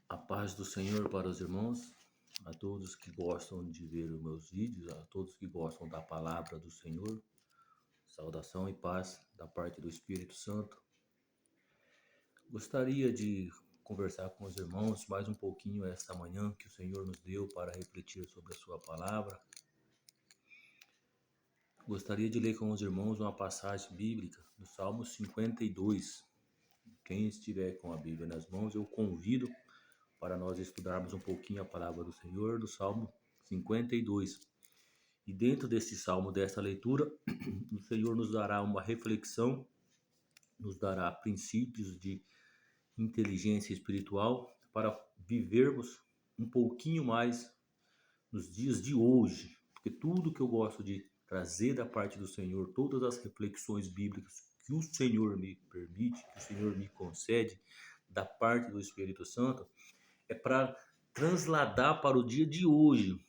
A paz do Senhor para os irmãos, a todos que gostam de ver os meus vídeos, a todos que gostam da palavra do Senhor, saudação e paz da parte do Espírito Santo. Gostaria de conversar com os irmãos mais um pouquinho esta manhã que o Senhor nos deu para refletir sobre a sua palavra. Gostaria de ler com os irmãos uma passagem bíblica do Salmo 52. Quem estiver com a Bíblia nas mãos, eu convido para nós estudarmos um pouquinho a palavra do Senhor, do Salmo 52. E dentro desse salmo, dessa leitura, o Senhor nos dará uma reflexão, nos dará princípios de inteligência espiritual para vivermos um pouquinho mais nos dias de hoje. Porque tudo que eu gosto de trazer da parte do Senhor, todas as reflexões bíblicas que o Senhor me permite, que o Senhor me concede, da parte do Espírito Santo, é para transladar para o dia de hoje,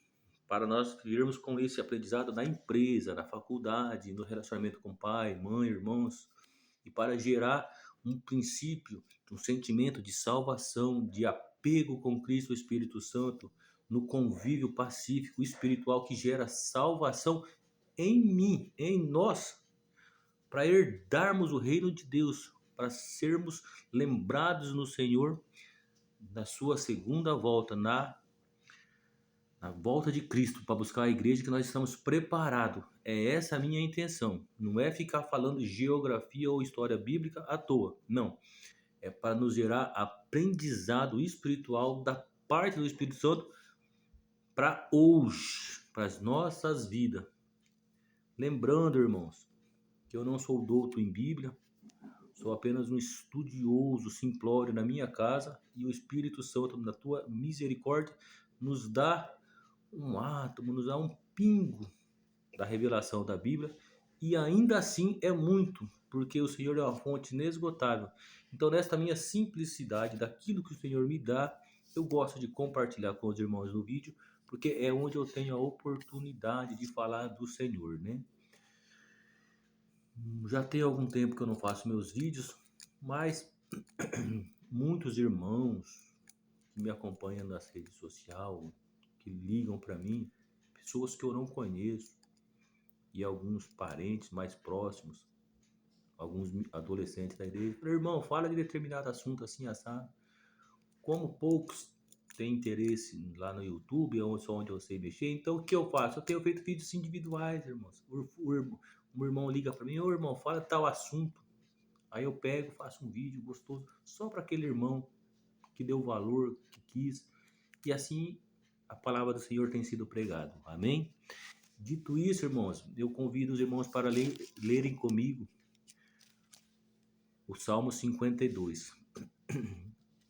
para nós virmos com esse aprendizado na empresa, na faculdade, no relacionamento com pai, mãe, irmãos, e para gerar um princípio, um sentimento de salvação, de apego com Cristo e Espírito Santo, no convívio pacífico espiritual que gera salvação em mim, em nós, para herdarmos o reino de Deus, para sermos lembrados no Senhor na sua segunda volta, na volta de Cristo, para buscar a igreja que nós estamos preparados. É essa a minha intenção. Não é ficar falando geografia ou história bíblica à toa. Não. É para nos gerar aprendizado espiritual da parte do Espírito Santo para hoje, para as nossas vidas. Lembrando, irmãos, que eu não sou douto em Bíblia, sou apenas um estudioso simplório na minha casa e o Espírito Santo, na tua misericórdia, nos dá um átomo, nos dá um pingo da revelação da Bíblia, e ainda assim é muito, porque o Senhor é uma fonte inesgotável. Então, nesta minha simplicidade, daquilo que o Senhor me dá, eu gosto de compartilhar com os irmãos no vídeo, porque é onde eu tenho a oportunidade de falar do Senhor, né? Já tem algum tempo que eu não faço meus vídeos, mas muitos irmãos que me acompanham nas redes sociais, que ligam para mim, pessoas que eu não conheço, e alguns parentes mais próximos, alguns adolescentes da igreja, falam, irmão, fala de determinado assunto assim, assado. Como poucos têm interesse lá no YouTube, onde eu sei mexer, então o que eu faço? Eu tenho feito vídeos individuais, irmãos. Um irmão liga para mim, ô irmão, fala tal assunto. Aí eu pego, faço um vídeo gostoso, só para aquele irmão que deu valor, que quis. E assim a palavra do Senhor tem sido pregada. Amém? Dito isso, irmãos, eu convido os irmãos para lerem comigo o Salmo 52.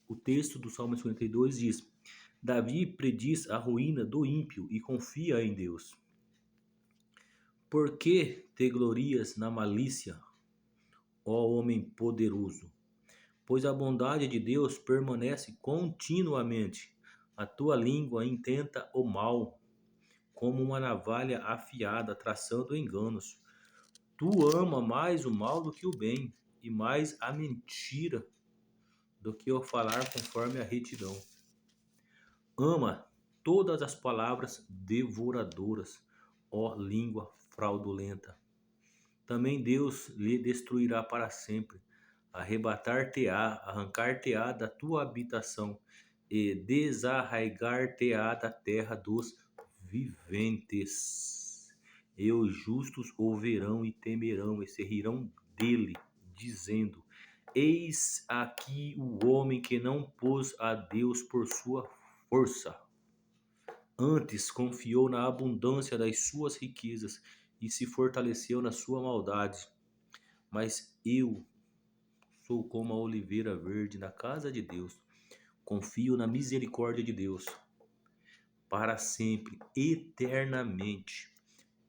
O texto do Salmo 52 diz: Davi prediz a ruína do ímpio e confia em Deus. Por que te glorias na malícia, ó homem poderoso? Pois a bondade de Deus permanece continuamente. A tua língua intenta o mal, como uma navalha afiada traçando enganos. Tu ama mais o mal do que o bem, e mais a mentira do que o falar conforme a retidão. Ama todas as palavras devoradoras, ó língua fraudulenta. Também Deus lhe destruirá para sempre, arrebatar-te-á, arrancar-te-á da tua habitação e desarraigar-te-á da terra dos viventes. E os justos o verão e temerão e se rirão dele, dizendo: Eis aqui o homem que não pôs a Deus por sua força. Antes confiou na abundância das suas riquezas e se fortaleceu na sua maldade. Mas eu sou como a oliveira verde na casa de Deus. Confio na misericórdia de Deus para sempre, eternamente.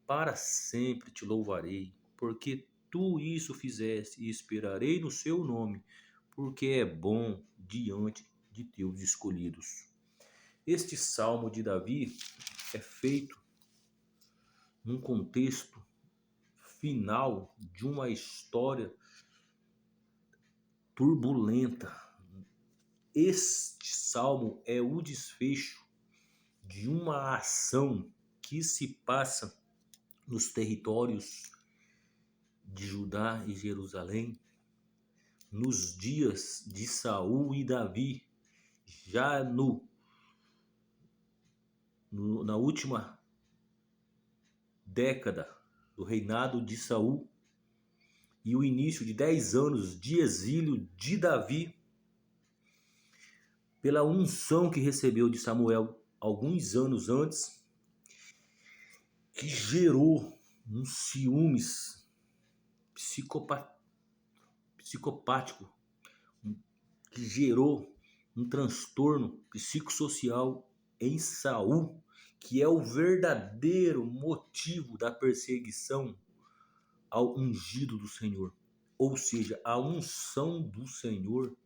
Para sempre te louvarei, porque tu isso fizeste, e esperarei no seu nome, porque é bom diante de teus escolhidos. Este salmo de Davi é feito num contexto final de uma história turbulenta. Este salmo é o desfecho de uma ação que se passa nos territórios de Judá e Jerusalém, nos dias de Saul e Davi, já na última década do reinado de Saul e o início de 10 anos de exílio de Davi, pela unção que recebeu de Samuel alguns anos antes, que gerou uns ciúmes psicopático, que gerou um transtorno psicossocial em Saul, que é o verdadeiro motivo da perseguição ao ungido do Senhor. Ou seja, a unção do Senhor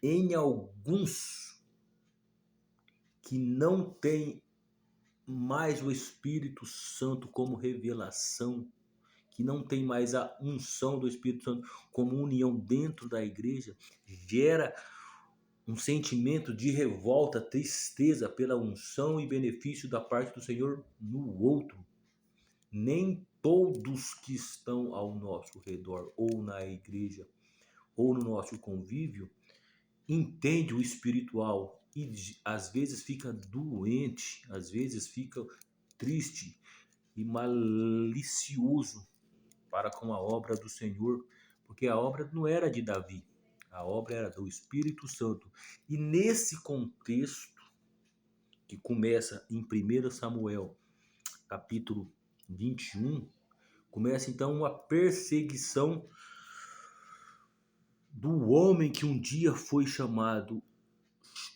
em alguns que não têm mais o Espírito Santo como revelação, que não tem mais a unção do Espírito Santo como união dentro da igreja, gera um sentimento de revolta, tristeza pela unção e benefício da parte do Senhor no outro. Nem todos que estão ao nosso redor, ou na igreja, ou no nosso convívio, entende o espiritual e às vezes fica doente, às vezes fica triste e malicioso para com a obra do Senhor, porque a obra não era de Davi, a obra era do Espírito Santo. E nesse contexto, que começa em 1 Samuel, capítulo 21, começa então uma perseguição do homem que um dia foi chamado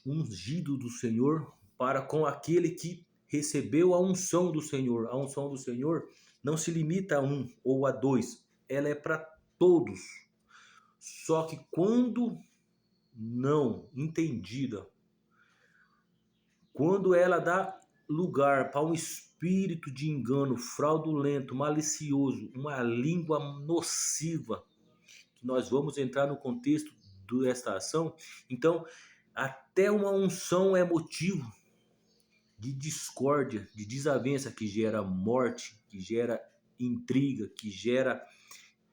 ungido do Senhor para com aquele que recebeu a unção do Senhor. A unção do Senhor não se limita a um ou a dois, ela é para todos. Só que quando não entendida, quando ela dá lugar para um espírito de engano fraudulento, malicioso, uma língua nociva, que nós vamos entrar no contexto desta ação, então até uma unção é motivo de discórdia, de desavença, que gera morte, que gera intriga, que gera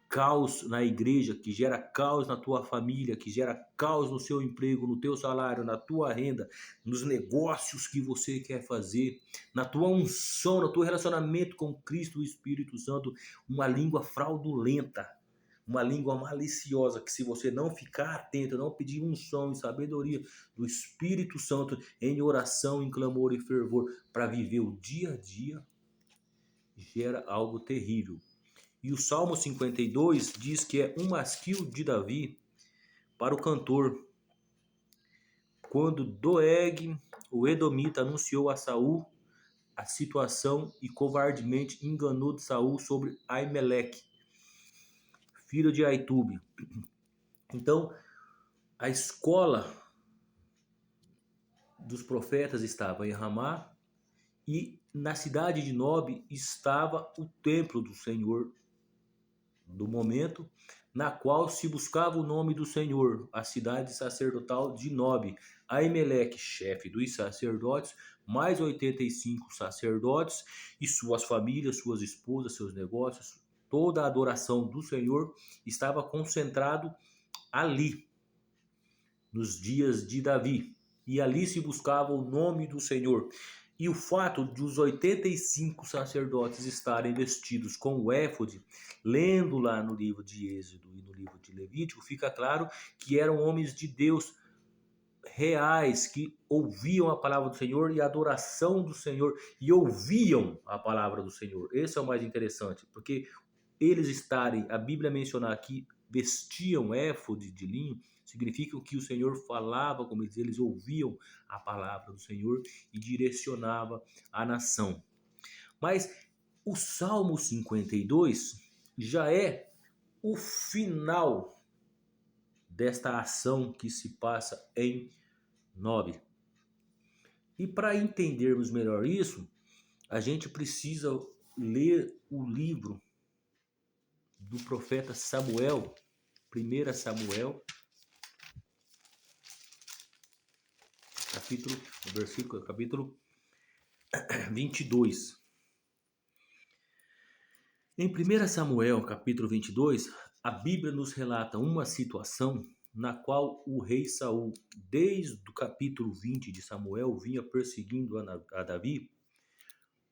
caos na igreja, que gera caos na tua família, que gera caos no seu emprego, no teu salário, na tua renda, nos negócios que você quer fazer, na tua unção, no teu relacionamento com Cristo e o Espírito Santo, uma língua fraudulenta, uma língua maliciosa, que se você não ficar atento, não pedir unção e sabedoria do Espírito Santo em oração, em clamor e fervor, para viver o dia a dia, gera algo terrível. E o Salmo 52 diz que é um masquil de Davi para o cantor. Quando Doeg, o Edomita, anunciou a Saul a situação e covardemente enganou de Saul sobre Aimeleque, filho de Aitube. Então, a escola dos profetas estava em Ramá e na cidade de Nob estava o templo do Senhor do momento, na qual se buscava o nome do Senhor, a cidade sacerdotal de Nob. Aimeleque, chefe dos sacerdotes, mais 85 sacerdotes e suas famílias, suas esposas, seus negócios, toda a adoração do Senhor estava concentrado ali, nos dias de Davi. E ali se buscava o nome do Senhor. E o fato de os 85 sacerdotes estarem vestidos com o éfode, lendo lá no livro de Êxodo e no livro de Levítico, fica claro que eram homens de Deus reais, que ouviam a palavra do Senhor e a adoração do Senhor, e ouviam a palavra do Senhor. Esse é o mais interessante, porque eles estarem, a Bíblia mencionar aqui, vestiam éfode de linho, significa que o Senhor falava com eles ouviam a palavra do Senhor e direcionava a nação. Mas o Salmo 52 já é o final desta ação que se passa em Nob. E para entendermos melhor isso, a gente precisa ler o livro do profeta Samuel, 1 Samuel, capítulo 22. Em 1 Samuel, capítulo 22, a Bíblia nos relata uma situação na qual o rei Saul, desde o capítulo 20 de Samuel, vinha perseguindo a Davi,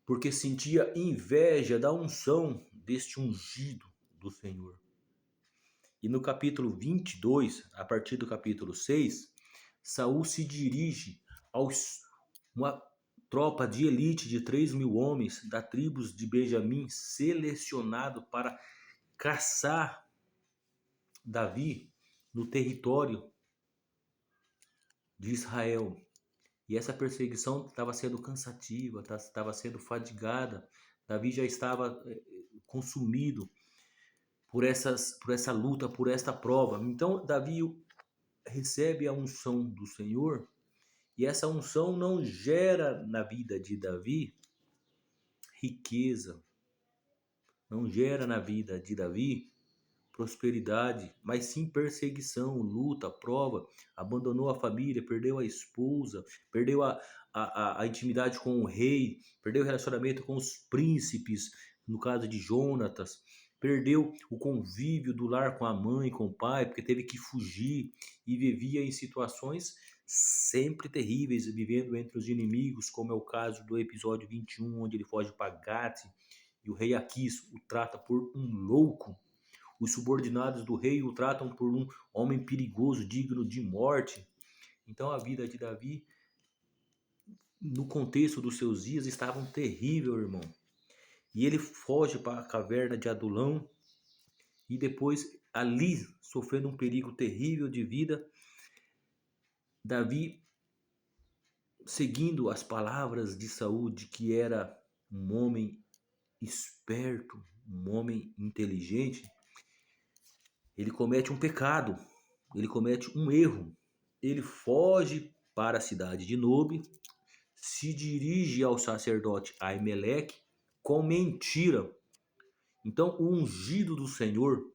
porque sentia inveja da unção deste ungido do Senhor. E no capítulo 22, a partir do capítulo 6, Saul se dirige uma tropa de elite de 3.000 homens da tribos de Benjamim, selecionado para caçar Davi no território de Israel. E essa perseguição estava sendo cansativa, estava sendo fadigada. Davi já estava consumido por essa luta, por esta prova. Então Davi recebe a unção do Senhor, e essa unção não gera na vida de Davi riqueza, não gera na vida de Davi prosperidade, mas sim perseguição, luta, prova. Abandonou a família, perdeu a esposa, perdeu a intimidade com o rei, perdeu o relacionamento com os príncipes, no caso de Jonatas, perdeu o convívio do lar com a mãe, com o pai, porque teve que fugir e vivia em situações sempre terríveis, vivendo entre os inimigos, como é o caso do episódio 21, onde ele foge para Gate e o rei Aquis o trata por um louco. Os subordinados do rei o tratam por um homem perigoso, digno de morte. Então a vida de Davi, no contexto dos seus dias, estava terrível, irmão. E ele foge para a caverna de Adulão e depois, ali, sofrendo um perigo terrível de vida, Davi, seguindo as palavras de Saul, de que era um homem esperto, um homem inteligente, ele comete um pecado, ele comete um erro. Ele foge para a cidade de Nobe, se dirige ao sacerdote Aimeleque com mentira. Então, o ungido do Senhor,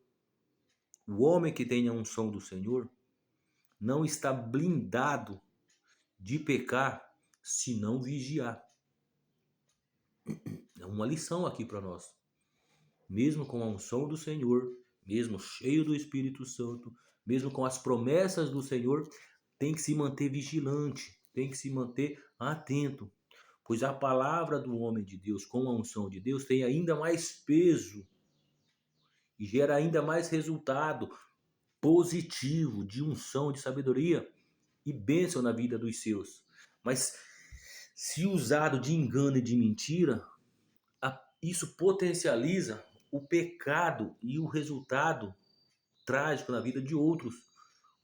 o homem que tem a unção do Senhor, não está blindado de pecar se não vigiar. É uma lição aqui para nós. Mesmo com a unção do Senhor, mesmo cheio do Espírito Santo, mesmo com as promessas do Senhor, tem que se manter vigilante, tem que se manter atento, pois a palavra do homem de Deus com a unção de Deus tem ainda mais peso e gera ainda mais resultado positivo de unção, de sabedoria e bênção na vida dos seus. Mas se usado de engano e de mentira, isso potencializa o pecado e o resultado trágico na vida de outros,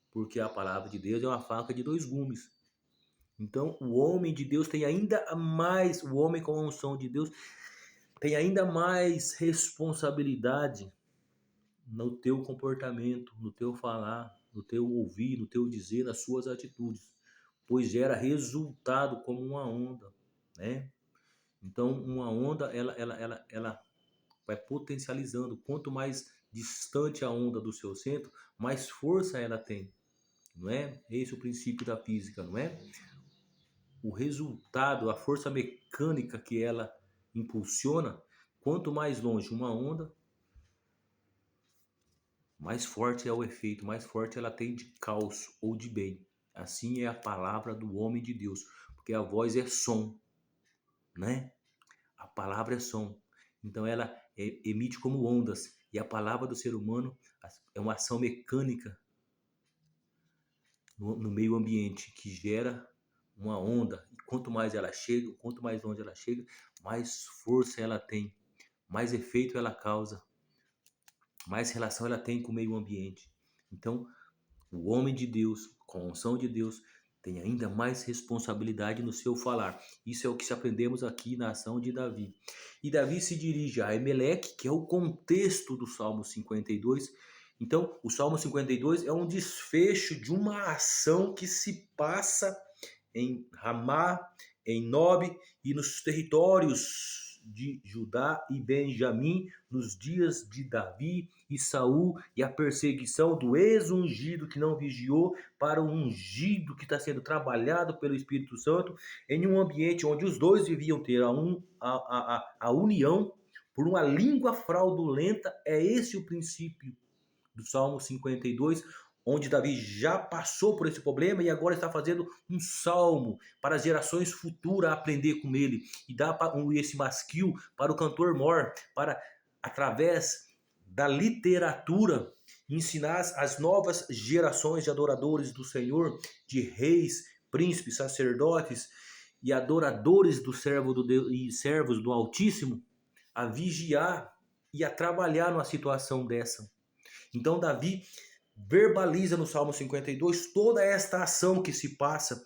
porque a palavra de Deus é uma faca de dois gumes. Então, o homem de Deus tem ainda mais, o homem com a unção de Deus tem ainda mais responsabilidade no teu comportamento, no teu falar, no teu ouvir, no teu dizer, nas suas atitudes, pois gera resultado como uma onda, né? Então, uma onda, ela vai potencializando. Quanto mais distante a onda do seu centro, mais força ela tem, não é? Esse é o princípio da física, não é? O resultado, a força mecânica que ela impulsiona, quanto mais longe uma onda, mais forte é o efeito, mais forte ela tem de caos ou de bem. Assim é a palavra do homem de Deus, porque a voz é som, né? A palavra é som. Então ela emite como ondas, e a palavra do ser humano é uma ação mecânica no meio ambiente que gera uma onda. E quanto mais ela chega, quanto mais longe ela chega, mais força ela tem, mais efeito ela causa, mais relação ela tem com o meio ambiente. Então, o homem de Deus, com a unção de Deus, tem ainda mais responsabilidade no seu falar. Isso é o que aprendemos aqui na ação de Davi. E Davi se dirige a Aimeleque, que é o contexto do Salmo 52. Então, o Salmo 52 é um desfecho de uma ação que se passa em Ramá, em Nobe e nos territórios de Judá e Benjamim, nos dias de Davi e Saul, e a perseguição do ex-ungido que não vigiou para o ungido que está sendo trabalhado pelo Espírito Santo, em um ambiente onde os dois deviam ter a união por uma língua fraudulenta. É esse o princípio do Salmo 52, onde Davi já passou por esse problema e agora está fazendo um salmo para as gerações futuras aprender com ele, e dá esse masquil para o cantor mor, para, através da literatura, ensinar as novas gerações de adoradores do Senhor, de reis, príncipes, sacerdotes e adoradores do servo do Deus, e servos do Altíssimo, a vigiar e a trabalhar numa situação dessa. Então Davi verbaliza no Salmo 52 toda esta ação que se passa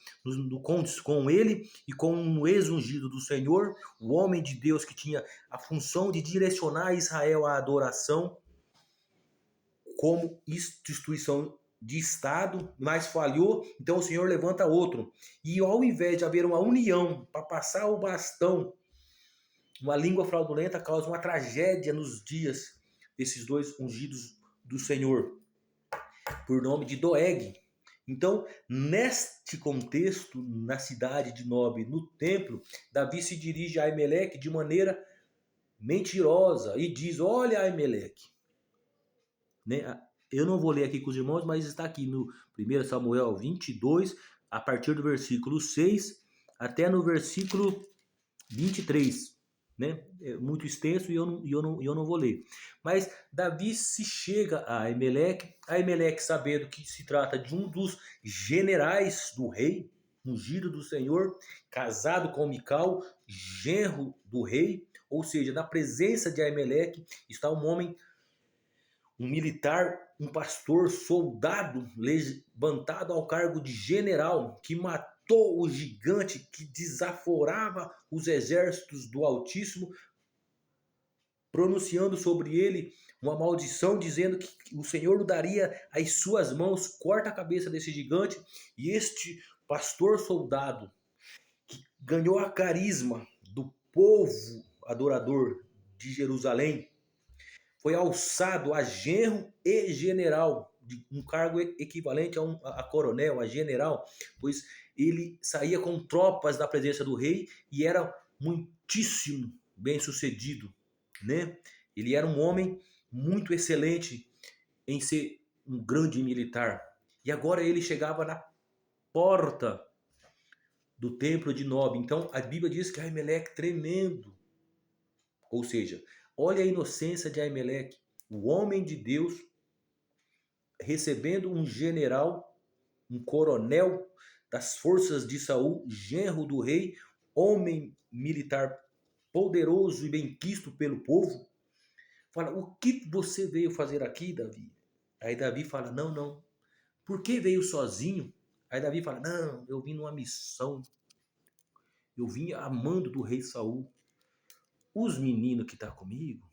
com ele e com o ex-ungido do Senhor, o homem de Deus que tinha a função de direcionar Israel à adoração como instituição de Estado, mas falhou. Então o Senhor levanta outro, e ao invés de haver uma união para passar o bastão, uma língua fraudulenta causa uma tragédia nos dias desses dois ungidos do Senhor, por nome de Doeg. Então, neste contexto, na cidade de Nob, no templo, Davi se dirige a Aimeleque de maneira mentirosa e diz: olha, Aimeleque, né? Eu não vou ler aqui com os irmãos, mas está aqui no 1 Samuel 22, a partir do versículo 6 até no versículo 23. Né? É muito extenso e eu não vou ler. Mas Davi se chega a Aimeleque, sabendo que se trata de um dos generais do rei, ungido do Senhor, casado com Mical, genro do rei, ou seja, na presença de Aimeleque está um homem, um militar, um pastor, soldado, levantado ao cargo de general, que matou o gigante que desaforava os exércitos do Altíssimo, pronunciando sobre ele uma maldição, dizendo que o Senhor lhe daria as suas mãos, corta a cabeça desse gigante. E este pastor soldado, que ganhou a carisma do povo adorador de Jerusalém, foi alçado a genro e general, um cargo equivalente a coronel, a general, pois ele saía com tropas da presença do rei e era muitíssimo bem sucedido, né? Ele era um homem muito excelente em ser um grande militar. E agora ele chegava na porta do templo de Nob. Então a Bíblia diz que Aimeleque, tremendo, ou seja, olha a inocência de Aimeleque, o homem de Deus, recebendo um general, um coronel das forças de Saul, genro do rei, homem militar poderoso e benquisto pelo povo. Fala: o que você veio fazer aqui, Davi? Aí Davi fala: não. Por que veio sozinho? Aí Davi fala: não, eu vim numa missão. Eu vim amando do rei Saul. Os meninos que estão comigo,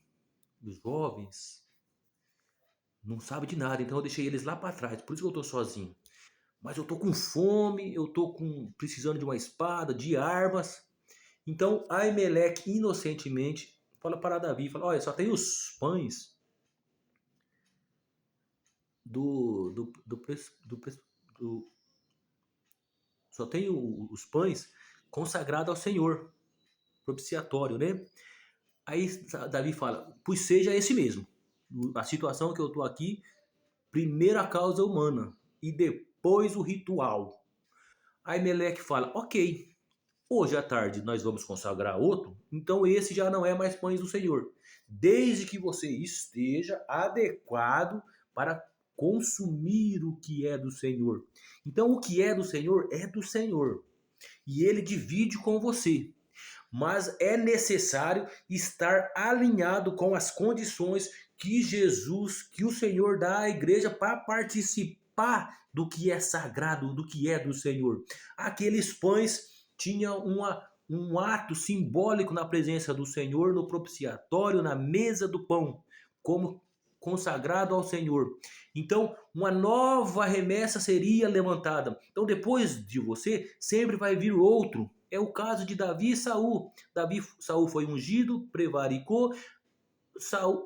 os jovens, não sabem de nada, então eu deixei eles lá para trás. Por isso que eu estou sozinho. Mas eu estou com fome, eu estou precisando de uma espada, de armas. Então Aimeleque inocentemente fala para Davi, fala: olha, só tem os pães só tem os pães consagrados ao Senhor, propiciatório, né? Aí Davi fala: pois seja esse mesmo. A situação que eu estou aqui, primeiro a causa humana e depois o ritual. Aí Meleque fala: ok, hoje à tarde nós vamos consagrar outro, então esse já não é mais pães do Senhor, desde que você esteja adequado para consumir o que é do Senhor. Então o que é do Senhor é do Senhor, e ele divide com você. Mas é necessário estar alinhado com as condições que Jesus, que o Senhor dá à igreja para participar do que é sagrado, do que é do Senhor. Aqueles pães tinham um ato simbólico na presença do Senhor, no propiciatório, na mesa do pão, como consagrado ao Senhor. Então, uma nova remessa seria levantada. Então, depois de você, sempre vai vir outro É o caso de Davi e Saul. Saul foi ungido, prevaricou,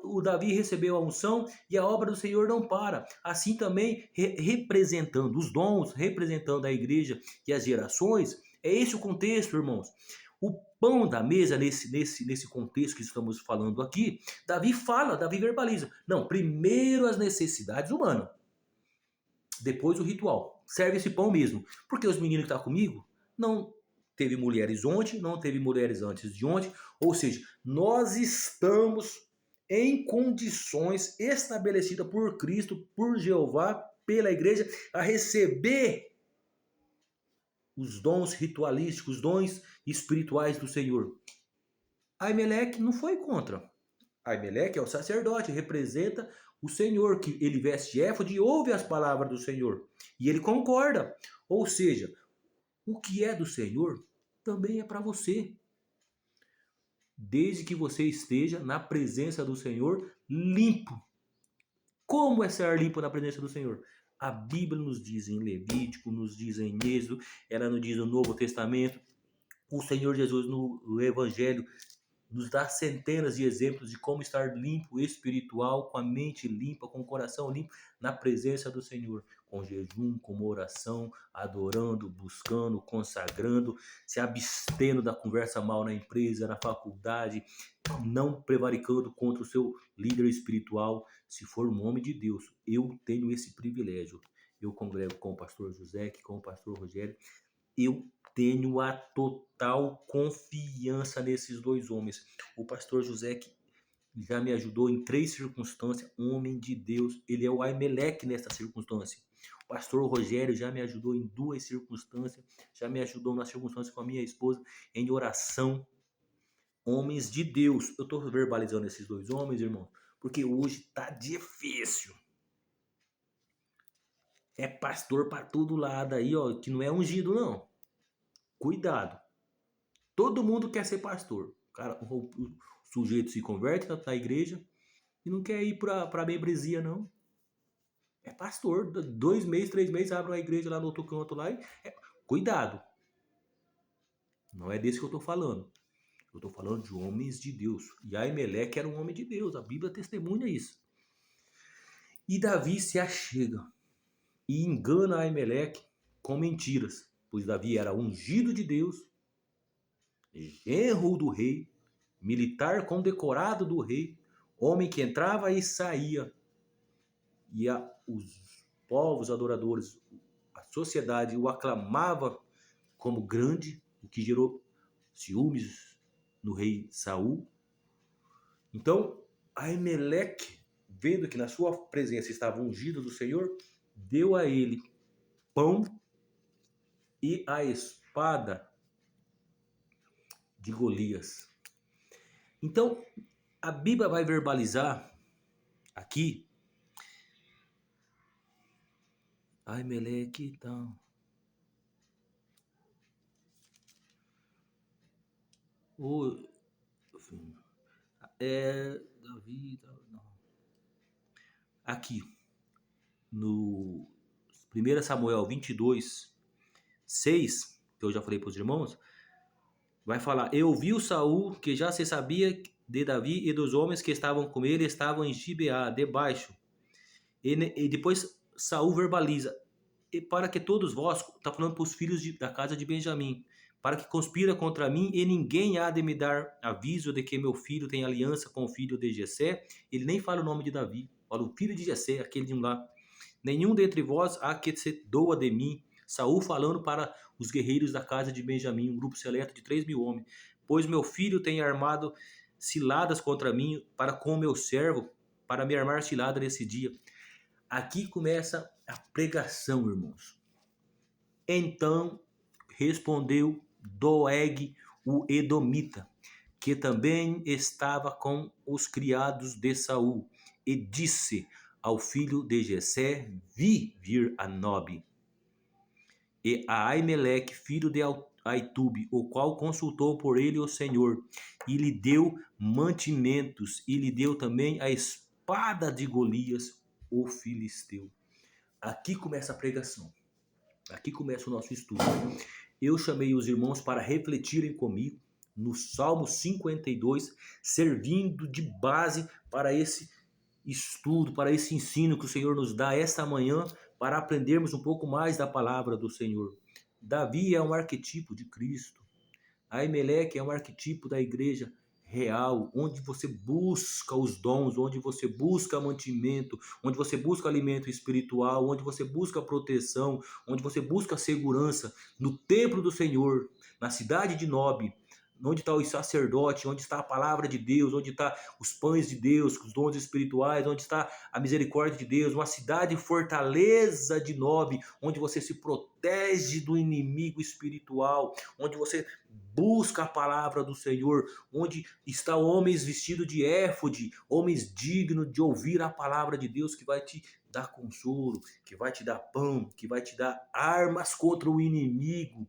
o Davi recebeu a unção e a obra do Senhor não para. Assim também, representando os dons, representando a igreja e as gerações, é esse o contexto, irmãos. O pão da mesa, nesse contexto que estamos falando aqui, Davi verbaliza. Não, primeiro as necessidades humanas, depois o ritual. Serve esse pão mesmo. Porque os meninos que estão comigo não teve mulheres ontem, não teve mulheres antes de ontem. Ou seja, nós estamos em condições estabelecidas por Cristo, por Jeová, pela igreja, a receber os dons ritualísticos, os dons espirituais do Senhor. Aimeleque não foi contra. Aimeleque é o sacerdote, representa o Senhor, que ele veste éfode e ouve as palavras do Senhor. E ele concorda. Ou seja, o que é do Senhor também é para você. Desde que você esteja na presença do Senhor limpo. Como é ser limpo na presença do Senhor? A Bíblia nos diz em Levítico, nos diz em Êxodo, ela nos diz no Novo Testamento. O Senhor Jesus no Evangelho nos dá centenas de exemplos de como estar limpo espiritual, com a mente limpa, com o coração limpo, na presença do Senhor, com jejum, com oração, adorando, buscando, consagrando, se abstendo da conversa mal na empresa, na faculdade, não prevaricando contra o seu líder espiritual. Se for um homem de Deus, eu tenho esse privilégio. Eu congrego com o pastor José, com o pastor Rogério, eu tenho a total confiança nesses dois homens. O pastor José que já me ajudou em 3 circunstâncias, homem de Deus, ele é o Aimeleque nessa circunstância. O pastor Rogério já me ajudou em 2 circunstâncias, já me ajudou na circunstância com a minha esposa, em oração. Homens de Deus. Eu estou verbalizando esses dois homens, irmão, porque hoje tá difícil. É pastor para todo lado aí, ó, que não é ungido, não. Cuidado. Todo mundo quer ser pastor. Cara, o sujeito se converte na igreja e não quer ir para a membresia, não. É pastor. 2 meses, 3 meses, abre uma igreja lá no outro canto lá. Cuidado. Não é desse que eu estou falando. Eu estou falando de homens de Deus. E Aimeleque era um homem de Deus. A Bíblia testemunha isso. E Davi se achega e engana Aimeleque com mentiras. Pois Davi era ungido de Deus, genro do rei, militar condecorado do rei, homem que entrava e saía. E os povos adoradores, a sociedade o aclamava como grande, o que gerou ciúmes no rei Saul. Então, Aimeleque, vendo que na sua presença estava ungido do Senhor, deu a ele pão e a espada de Golias. Então, a Bíblia vai verbalizar aqui. Aimeleque e tal. Davi. Não. Aqui, no 1 Samuel 22, 6, que eu já falei para os irmãos, vai falar: Eu vi o Saul, que já se sabia de Davi e dos homens que estavam com ele, estavam em Gibeá, debaixo. E depois Saul verbaliza: E para que todos vós, está falando para os filhos da casa de Benjamim, para que conspira contra mim, e ninguém há de me dar aviso de que meu filho tem aliança com o filho de Jessé. Ele nem fala o nome de Davi, fala o filho de Jessé, aquele de lá. Nenhum dentre vós há que se doa de mim. Saul falando para os guerreiros da casa de Benjamim, um grupo seleto de 3.000 homens. Pois meu filho tem armado ciladas contra mim para com meu servo, para me armar cilada nesse dia. Aqui começa a pregação, irmãos. Então respondeu Doeg, o edomita, que também estava com os criados de Saul, e disse ao filho de Jessé: Vi vir a Nobe, e a Aimeleque, filho de Aitube, o qual consultou por ele o Senhor, e lhe deu mantimentos, e lhe deu também a espada de Golias, o filisteu. Aqui começa a pregação. Aqui começa o nosso estudo. eu chamei os irmãos para refletirem comigo no Salmo 52, servindo de base para esse estudo, para esse ensino que o Senhor nos dá esta manhã, para aprendermos um pouco mais da palavra do Senhor. Davi é um arquetipo de Cristo. Aimeleque é um arquetipo da igreja real, onde você busca os dons, onde você busca mantimento, onde você busca alimento espiritual, onde você busca proteção, onde você busca segurança. No templo do Senhor, na cidade de Nob, onde está o sacerdote, onde está a palavra de Deus, onde está os pães de Deus, os dons espirituais, onde está a misericórdia de Deus, uma cidade fortaleza de Nob, onde você se protege do inimigo espiritual, onde você busca a palavra do Senhor, onde está homens vestidos de éfode, homens dignos de ouvir a palavra de Deus, que vai te dar consolo, que vai te dar pão, que vai te dar armas contra o inimigo.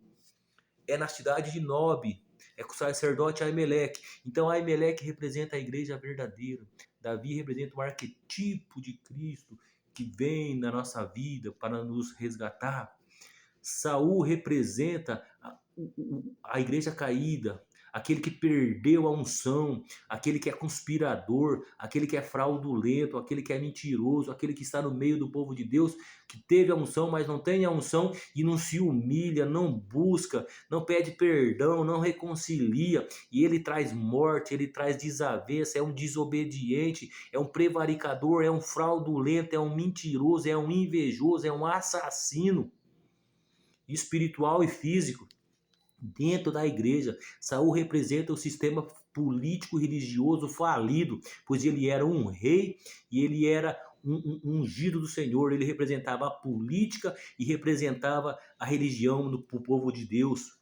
É na cidade de Nob, é com o sacerdote Aimeleque. Então Aimeleque representa a igreja verdadeira. Davi representa o arquetipo de Cristo que vem na nossa vida para nos resgatar. Saul representa a igreja caída, aquele que perdeu a unção, aquele que é conspirador, aquele que é fraudulento, aquele que é mentiroso, aquele que está no meio do povo de Deus, que teve a unção, mas não tem a unção e não se humilha, não busca, não pede perdão, não reconcilia, e ele traz morte, ele traz desavença, é um desobediente, é um prevaricador, é um fraudulento, é um mentiroso, é um invejoso, é um assassino espiritual e físico. Dentro da igreja, Saul representa o sistema político religioso falido, pois ele era um rei e ele era um ungido do Senhor. Ele representava a política e representava a religião do povo de Deus,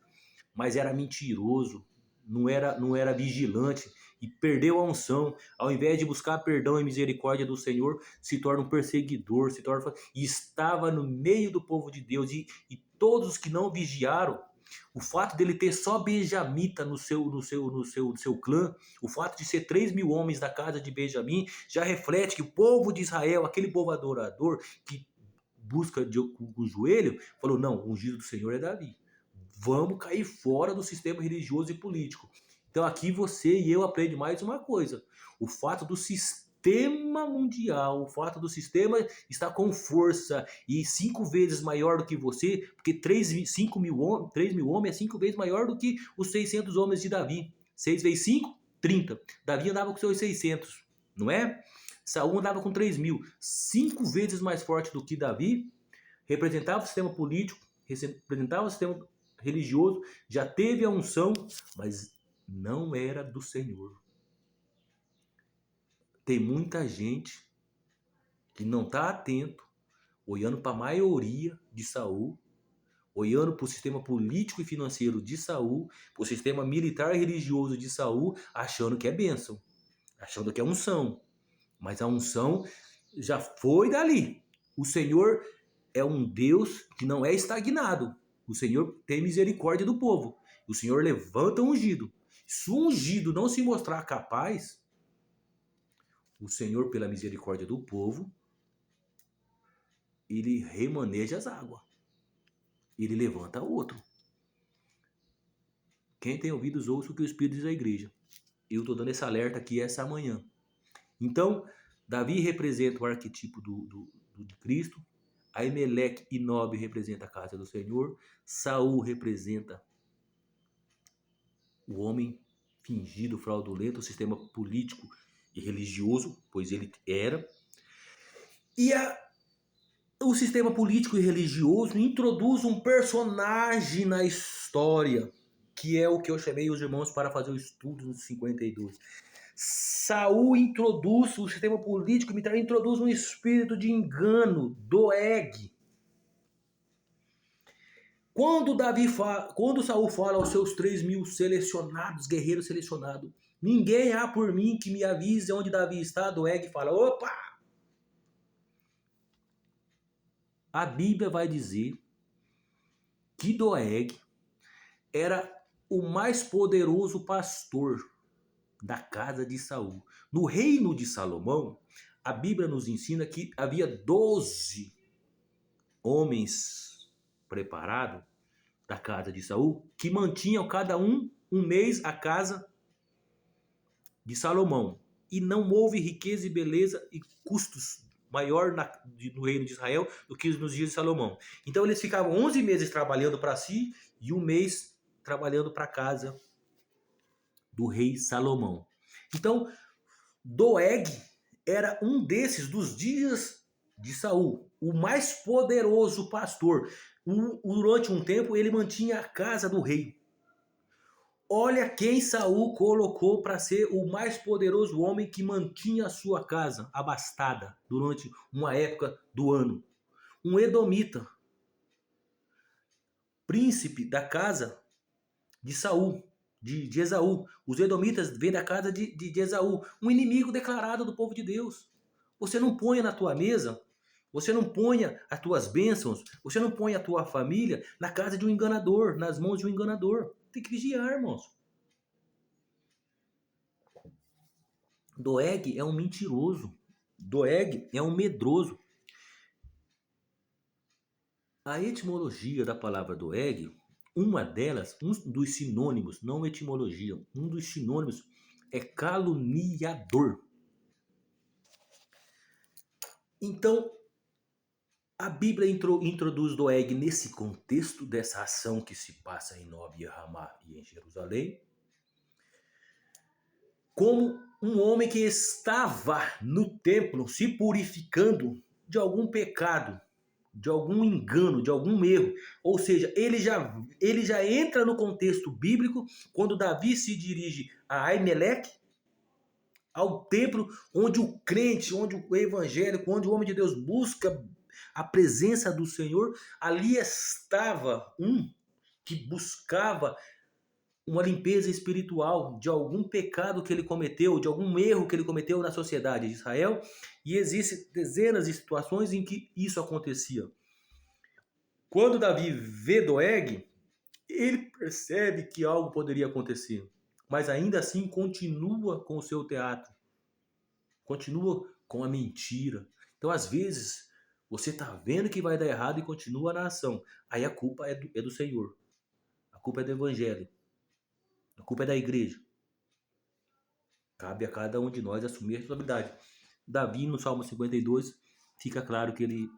mas era mentiroso, não era vigilante e perdeu a unção. Ao invés de buscar perdão e misericórdia do Senhor, se torna um perseguidor, e estava no meio do povo de Deus, e todos os que não vigiaram. O fato dele ter só benjamita no seu clã, o fato de ser 3.000 homens da casa de Benjamim, já reflete que o povo de Israel, aquele povo adorador que busca com o joelho, falou: não, o ungido do Senhor é Davi. Vamos cair fora do sistema religioso e político. Então aqui você e eu aprendemos mais uma coisa: o fato do sistema mundial, o fato do sistema estar com força e 5 vezes maior do que você, porque 3.000 homens é 5 vezes maior do que os 600 homens de Davi. 6 vezes 5, 30. Davi andava com seus 600, não é? Saul andava com 3.000, 5 vezes mais forte do que Davi, representava o sistema político, representava o sistema religioso, já teve a unção, mas não era do Senhor. Tem muita gente que não está atento, olhando para a maioria de Saul, olhando para o sistema político e financeiro de Saul, para o sistema militar e religioso de Saul, achando que é bênção, achando que é unção. Mas a unção já foi dali. O Senhor é um Deus que não é estagnado. O Senhor tem misericórdia do povo. O Senhor levanta um ungido. Se o ungido não se mostrar capaz, o Senhor, pela misericórdia do povo, ele remaneja as águas. Ele levanta outro. Quem tem ouvidos, ouça o que o Espírito diz à igreja. Eu estou dando esse alerta aqui essa manhã. Então, Davi representa o arquetipo de Cristo. Aimeleque e Nob representa a casa do Senhor. Saul representa o homem fingido, fraudulento, o sistema político e religioso, pois ele era. E o sistema político e religioso introduz um personagem na história, que é o que eu chamei os irmãos para fazer o estudo dos 52. Saul introduz, o sistema político militar introduz um espírito de engano, Doeg. Quando Saul fala aos seus 3.000 selecionados, guerreiros selecionados, ninguém há por mim que me avise onde Davi está, Doeg fala: opa! A Bíblia vai dizer que Doeg era o mais poderoso pastor da casa de Saul. No reino de Salomão, a Bíblia nos ensina que havia 12 homens preparados da casa de Saul, que mantinham cada um mês a casa de Salomão. E não houve riqueza e beleza e custos maior no reino de Israel do que nos dias de Salomão. Então eles ficavam 11 meses trabalhando para si e um mês trabalhando para a casa do rei Salomão. Então, Doeg era um desses dos dias de Saul, o mais poderoso pastor. Durante um tempo ele mantinha a casa do rei. Olha quem Saul colocou para ser o mais poderoso homem que mantinha a sua casa abastada durante uma época do ano. Um edomita, príncipe da casa de Saul, de Esaú. Os edomitas vêm da casa de Esaú, um inimigo declarado do povo de Deus. Você não ponha na tua mesa, você não ponha as tuas bênçãos, você não ponha a tua família na casa de um enganador, nas mãos de um enganador. Tem que vigiar, irmãos. Doeg é um mentiroso. Doeg é um medroso. A etimologia da palavra Doeg, uma delas, um dos sinônimos, não etimologia, um dos sinônimos é caluniador. Então, a Bíblia introduz Doeg nesse contexto dessa ação que se passa em Nob e Ramá e em Jerusalém, como um homem que estava no templo se purificando de algum pecado, de algum engano, de algum erro. Ou seja, ele já entra no contexto bíblico quando Davi se dirige a Aimeleque, ao templo onde o crente, onde o evangélico, onde o homem de Deus busca a presença do Senhor. Ali estava um que buscava uma limpeza espiritual de algum pecado que ele cometeu, de algum erro que ele cometeu na sociedade de Israel, e existem dezenas de situações em que isso acontecia. Quando Davi vê Doeg, ele percebe que algo poderia acontecer, mas ainda assim continua com o seu teatro, continua com a mentira. Então, às vezes, você está vendo que vai dar errado e continua na ação. Aí a culpa é do Senhor, a culpa é do Evangelho. A culpa é da igreja. Cabe a cada um de nós assumir a responsabilidade. Davi, no Salmo 52, fica claro que ele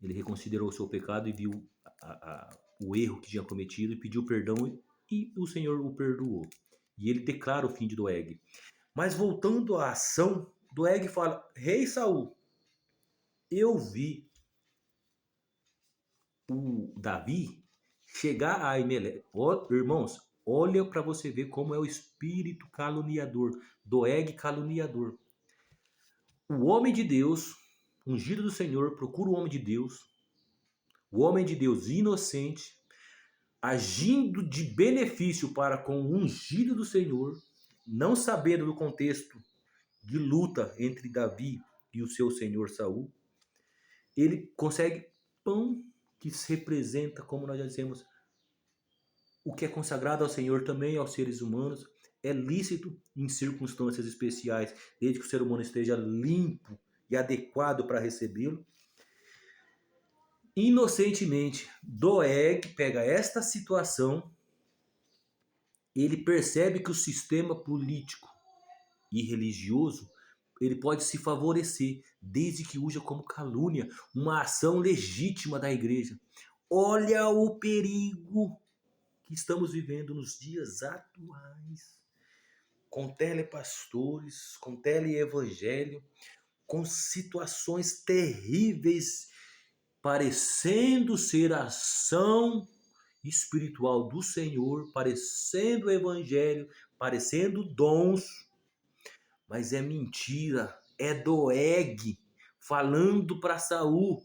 reconsiderou o seu pecado e viu o erro que tinha cometido e pediu perdão e o Senhor o perdoou. E ele declara o fim de Doeg. Mas voltando à ação, Doeg fala: Rei Saul, eu vi o Davi chegar a Aimeleque. Irmãos, olha para você ver como é o espírito caluniador. Doeg caluniador. O homem de Deus, ungido do Senhor, procura o homem de Deus. O homem de Deus inocente, agindo de benefício para com o ungido do Senhor, não sabendo do contexto de luta entre Davi e o seu senhor Saul. Ele consegue pão que se representa, como nós já dissemos, o que é consagrado ao Senhor também aos seres humanos. É lícito em circunstâncias especiais, desde que o ser humano esteja limpo e adequado para recebê-lo. Inocentemente, Doeg pega esta situação, ele percebe que o sistema político e religioso ele pode se favorecer, desde que use como calúnia, uma ação legítima da igreja. Olha o perigo que estamos vivendo nos dias atuais, com telepastores, com teleevangelho, com situações terríveis, parecendo ser a ação espiritual do Senhor, parecendo evangelho, parecendo dons, mas é mentira, é Doeg falando para Saul: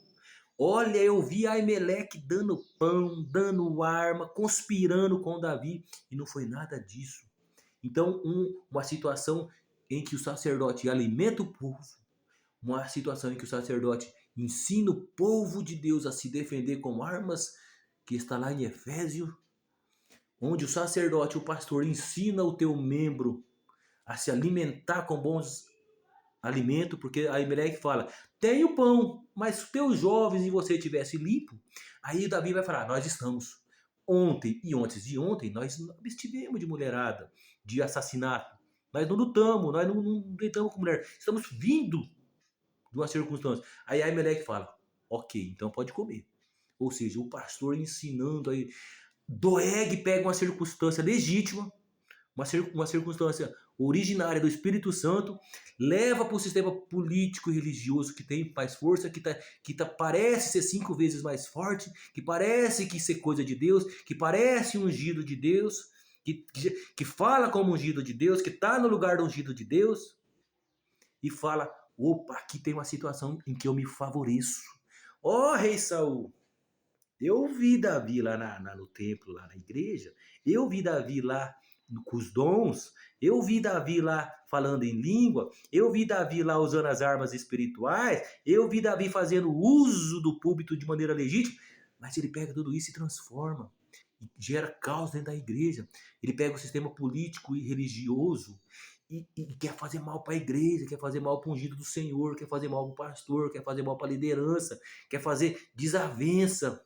olha, eu vi Aimeleque dando pão, dando arma, conspirando com Davi, e não foi nada disso. Então, uma situação em que o sacerdote alimenta o povo, uma situação em que o sacerdote ensina o povo de Deus a se defender com armas, que está lá em Efésios, onde o sacerdote, o pastor, ensina o teu membro a se alimentar com bons alimento, porque a Emelec fala, tem o pão, mas se teus jovens e você tivesse limpo, aí Davi vai falar, nós estamos. Ontem e antes de ontem, nós estivemos de mulherada, de assassinato. Nós não lutamos, nós não deitamos com mulher. Estamos vindo de uma circunstância. Aí a Emelec fala, ok, então pode comer. Ou seja, o pastor ensinando aí. Doeg pega uma circunstância legítima, uma circunstância originária do Espírito Santo, leva para o sistema político e religioso que tem mais força, parece ser 5 vezes mais forte, que parece que ser coisa de Deus, que parece ungido de Deus, que fala como ungido de Deus, que está no lugar do ungido de Deus, e fala, opa, aqui tem uma situação em que eu me favoreço. Ó, rei Saul, eu vi Davi lá no templo, lá na igreja, eu vi Davi lá com os dons, eu vi Davi lá falando em língua, eu vi Davi lá usando as armas espirituais, eu vi Davi fazendo uso do púlpito de maneira legítima, mas ele pega tudo isso e transforma, e gera caos dentro da igreja. Ele pega o sistema político e religioso e quer fazer mal para a igreja, quer fazer mal para o ungido do Senhor, quer fazer mal para o pastor, quer fazer mal para a liderança, quer fazer desavença.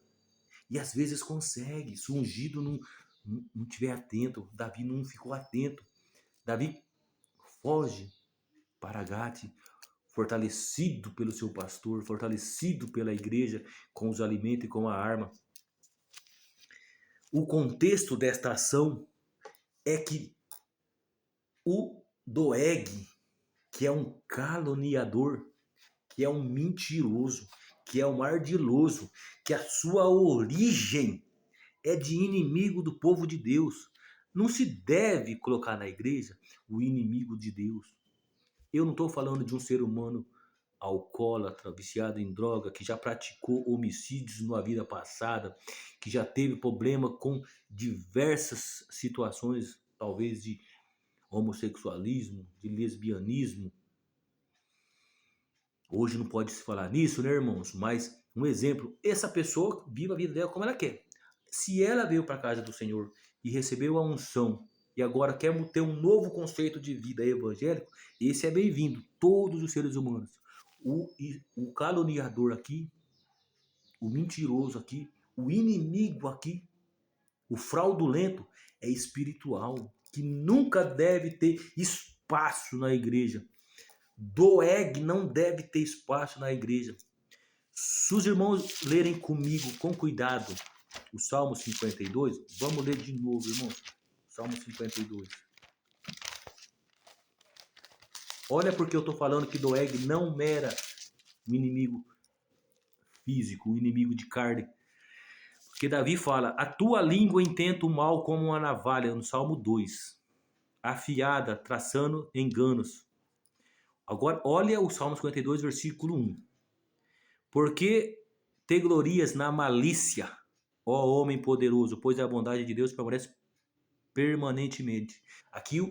E às vezes consegue, se o ungido não estiver atento. Davi não ficou atento. Davi foge para Gate, fortalecido pelo seu pastor, fortalecido pela igreja, com os alimentos e com a arma. O contexto desta ação é que o Doeg, que é um caluniador, que é um mentiroso, que é um ardiloso, que a sua origem é de inimigo do povo de Deus. Não se deve colocar na igreja o inimigo de Deus. Eu não estou falando de um ser humano alcoólatra, viciado em droga, que já praticou homicídios na vida passada, que já teve problema com diversas situações, talvez de homossexualismo, de lesbianismo. Hoje não pode se falar nisso, né, irmãos? Mas um exemplo, essa pessoa vive a vida dela como ela quer. Se ela veio para a casa do Senhor e recebeu a unção e agora quer ter um novo conceito de vida evangélico, esse é bem-vindo. Todos os seres humanos. O caluniador aqui, o mentiroso aqui, o inimigo aqui, o fraudulento é espiritual, que nunca deve ter espaço na igreja. Doeg não deve ter espaço na igreja. Se os irmãos lerem comigo com cuidado o Salmo 52, vamos ler de novo, irmãos. Salmo 52. Olha porque eu estou falando que Doeg não era o inimigo físico, o inimigo de carne. Porque Davi fala, a tua língua intenta o mal como uma navalha, no Salmo 2. Afiada, traçando enganos. Agora, olha o Salmo 52, versículo 1. Porque te glorias na malícia, ó homem poderoso, pois a bondade de Deus permanece permanentemente. Aqui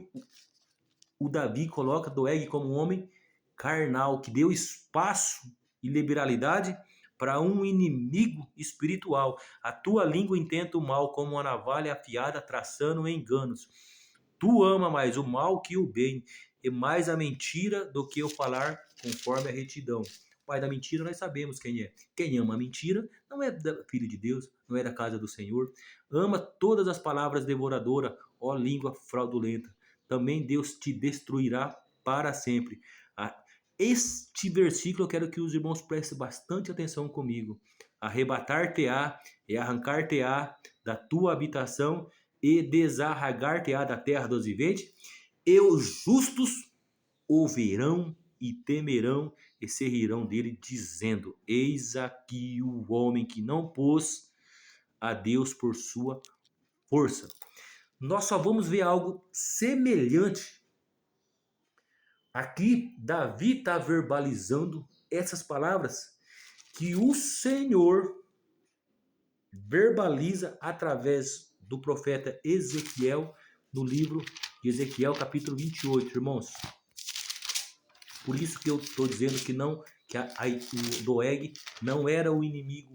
o Davi coloca Doeg como um homem carnal, que deu espaço e liberalidade para um inimigo espiritual. A tua língua intenta o mal como uma navalha afiada, traçando enganos. Tu ama mais o mal que o bem, e mais a mentira do que o falar conforme a retidão. O pai da mentira nós sabemos quem é. Quem ama a mentira não é filho de Deus, não é da casa do Senhor. Ama todas as palavras devoradoras, ó língua fraudulenta. Também Deus te destruirá para sempre. Este versículo eu quero que os irmãos prestem bastante atenção comigo. Arrebatar-te-á e arrancar-te-á da tua habitação e desarraigar-te-á da terra dos viventes. E os justos ouvirão e temerão e se rirão dele, dizendo, eis aqui o homem que não pôs a Deus por sua força. Nós só vamos ver algo semelhante. Aqui, Davi está verbalizando essas palavras que o Senhor verbaliza através do profeta Ezequiel, no livro de Ezequiel, capítulo 28, irmãos. Por isso que eu estou dizendo que o Doeg não era o inimigo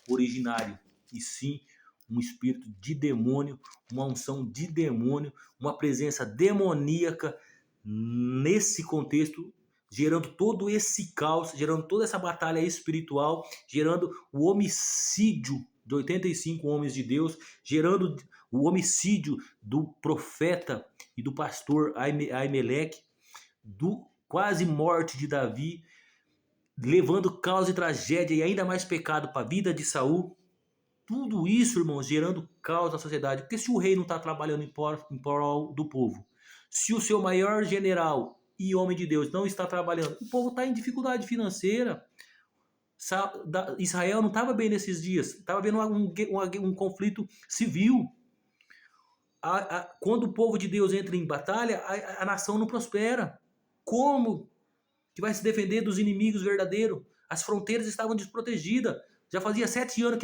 originário, e sim um espírito de demônio, uma unção de demônio, uma presença demoníaca nesse contexto gerando todo esse caos, gerando toda essa batalha espiritual, gerando o homicídio de 85 homens de Deus, gerando o homicídio do profeta e do pastor Aimeleque, do quase morte de Davi, levando caos e tragédia e ainda mais pecado para a vida de Saul. Tudo isso, irmãos, gerando caos na sociedade. Porque se o rei não está trabalhando em prol do povo, se o seu maior general e homem de Deus não está trabalhando, o povo está em dificuldade financeira. Israel não estava bem nesses dias, estava havendo um conflito civil. Quando o povo de Deus entra em batalha, a nação não prospera. Como que vai se defender dos inimigos verdadeiros? As fronteiras estavam desprotegidas. Já fazia 7 anos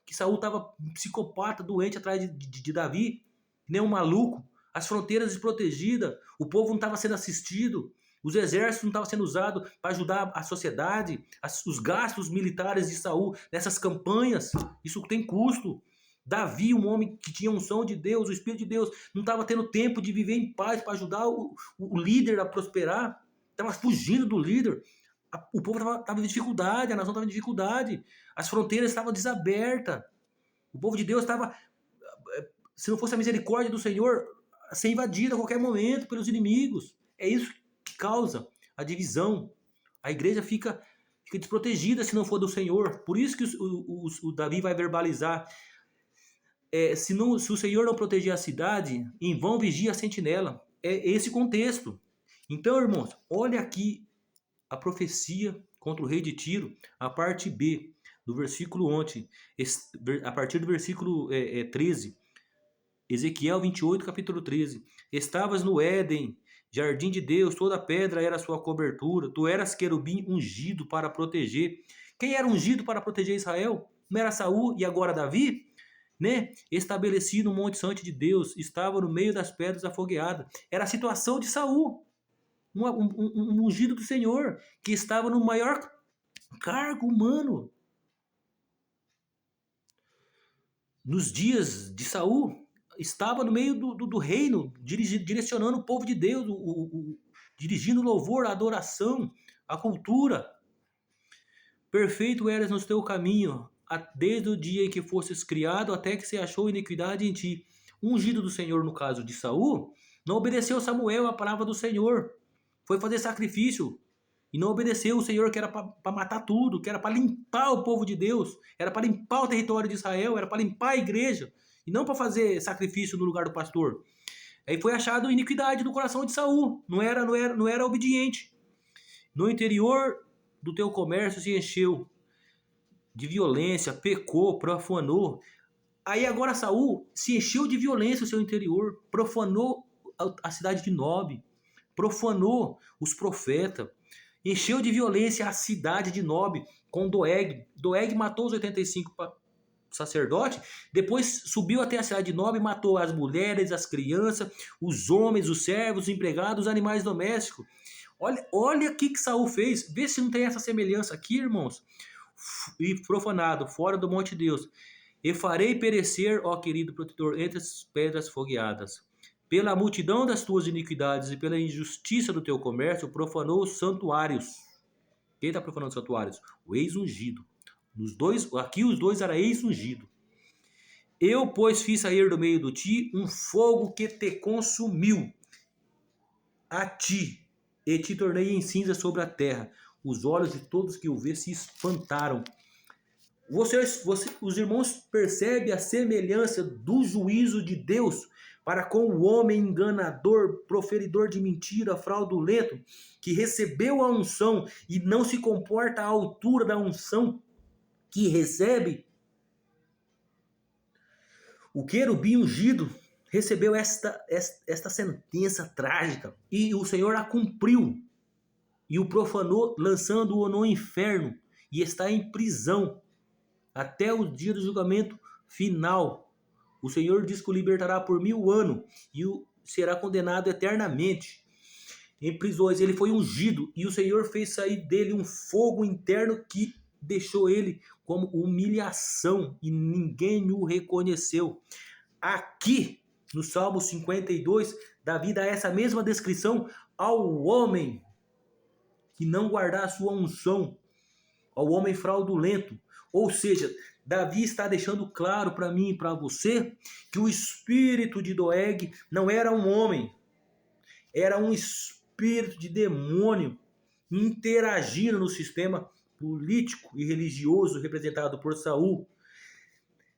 que Saul estava psicopata, doente atrás de Davi, nem um maluco. As fronteiras desprotegidas, o povo não estava sendo assistido, os exércitos não estavam sendo usados para ajudar a sociedade, os gastos militares de Saul nessas campanhas, isso tem custo. Davi, um homem que tinha unção de Deus, o Espírito de Deus, não estava tendo tempo de viver em paz para ajudar o líder a prosperar, estava fugindo do líder. O povo estava em dificuldade, a nação estava em dificuldade, as fronteiras estavam desabertas, o povo de Deus estava, se não fosse a misericórdia do Senhor, ser invadido a qualquer momento pelos inimigos. É isso que causa a divisão. A igreja fica desprotegida se não for do Senhor. Por isso que o Davi vai verbalizar: se o Senhor não proteger a cidade, em vão vigia a sentinela. É esse contexto. Então, irmãos, olha aqui a profecia contra o rei de Tiro, a parte B, do versículo 11, a partir do versículo 13. Ezequiel 28, capítulo 13. Estavas no Éden, jardim de Deus, toda pedra era a sua cobertura. Tu eras querubim ungido para proteger. Quem era ungido para proteger Israel? Não era Saul e agora Davi? Né? Estabeleci no Monte Santo de Deus, estava no meio das pedras afogueadas. Era a situação de Saul, um ungido do Senhor, que estava no maior cargo humano. Nos dias de Saul, estava no meio do reino, direcionando o povo de Deus, dirigindo o louvor, a adoração, a cultura. Perfeito eras no teu caminho, desde o dia em que fosses criado, até que se achou iniquidade em ti. O ungido do Senhor, no caso de Saul, não obedeceu Samuel a palavra do Senhor. Foi fazer sacrifício e não obedeceu o Senhor, que era para matar tudo, que era para limpar o povo de Deus, era para limpar o território de Israel, era para limpar a igreja, e não para fazer sacrifício no lugar do pastor. Aí foi achado iniquidade do coração de Saul, não era obediente. No interior do teu comércio se encheu de violência, pecou, profanou. Aí agora Saul se encheu de violência o seu interior, profanou a cidade de Nob, profanou os profetas, encheu de violência a cidade de Nob com Doeg. Doeg matou os 85 sacerdotes, depois subiu até a cidade de Nob e matou as mulheres, as crianças, os homens, os servos, os empregados, os animais domésticos. Olha o que Saul fez. Vê se não tem essa semelhança aqui, irmãos. E profanado, fora do monte de Deus. E farei perecer, ó querido protetor, entre as pedras fogueadas. Pela multidão das tuas iniquidades e pela injustiça do teu comércio, profanou os santuários. Quem está profanando os santuários? O ex-ungido. Aqui os dois eram ex-ungido. Eu, pois, fiz sair do meio de ti um fogo que te consumiu a ti, e te tornei em cinza sobre a terra. Os olhos de todos que o vê se espantaram. Os irmãos percebem a semelhança do juízo de Deus para com o homem enganador, proferidor de mentira, fraudulento, que recebeu a unção e não se comporta à altura da unção que recebe? O querubim ungido recebeu esta sentença trágica e o Senhor a cumpriu e o profanou, lançando-o no inferno, e está em prisão até o dia do julgamento final. O Senhor diz que o libertará por 1000 anos e será condenado eternamente em prisões. Ele foi ungido e o Senhor fez sair dele um fogo interno que deixou ele como humilhação e ninguém o reconheceu. Aqui, no Salmo 52, Davi dá essa mesma descrição ao homem e não guardar a sua unção, ao homem fraudulento. Ou seja, Davi está deixando claro para mim e para você que o espírito de Doeg não era um homem, era um espírito de demônio interagindo no sistema político e religioso representado por Saul,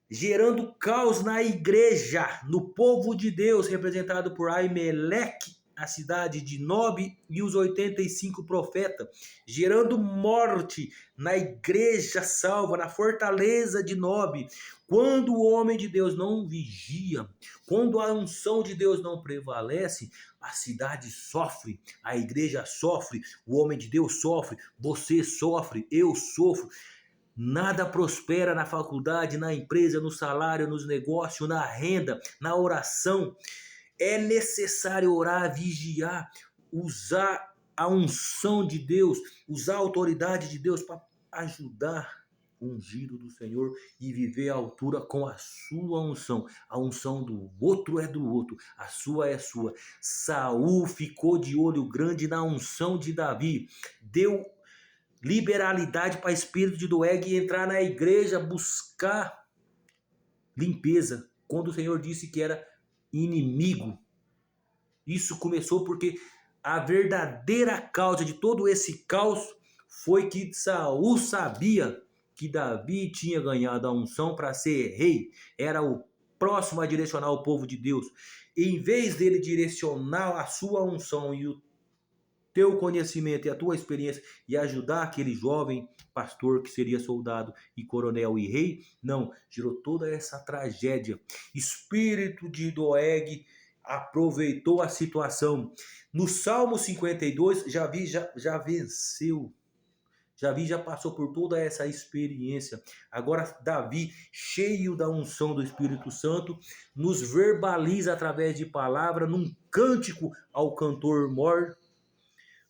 gerando caos na igreja, no povo de Deus representado por Aimeleque, a cidade de Nob e os 85 profetas, gerando morte na igreja salva, na fortaleza de Nob. Quando o homem de Deus não vigia, quando a unção de Deus não prevalece, a cidade sofre, a igreja sofre, o homem de Deus sofre, você sofre, eu sofro. Nada prospera na faculdade, na empresa, no salário, nos negócios, na renda, na oração. É necessário orar, vigiar, usar a unção de Deus, usar a autoridade de Deus para ajudar o ungido do Senhor e viver à altura com a sua unção. A unção do outro é do outro, a sua é sua. Saul ficou de olho grande na unção de Davi, deu liberalidade para espírito de Doeg entrar na igreja, buscar limpeza, quando o Senhor disse que era inimigo. Isso começou porque a verdadeira causa de todo esse caos foi que Saul sabia que Davi tinha ganhado a unção para ser rei, era o próximo a direcionar o povo de Deus. E em vez dele direcionar a sua unção e o teu conhecimento e a tua experiência e ajudar aquele jovem pastor que seria soldado e coronel e rei, não, gerou toda essa tragédia. Espírito de Doeg aproveitou a situação. No Salmo 52, Davi já venceu. Davi já passou por toda essa experiência. Agora Davi, cheio da unção do Espírito Santo, nos verbaliza através de palavra, num cântico ao cantor mor,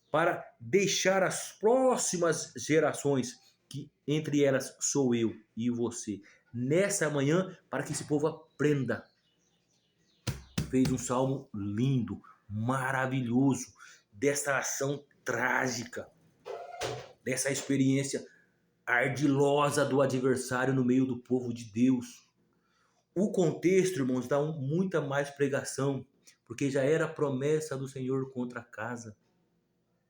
para deixar as próximas gerações, que entre elas sou eu e você, nessa manhã, para que esse povo aprenda. Fez um salmo lindo, maravilhoso, dessa ação trágica, dessa experiência ardilosa do adversário no meio do povo de Deus. O contexto, irmãos, dá muita mais pregação, porque já era promessa do Senhor contra a casa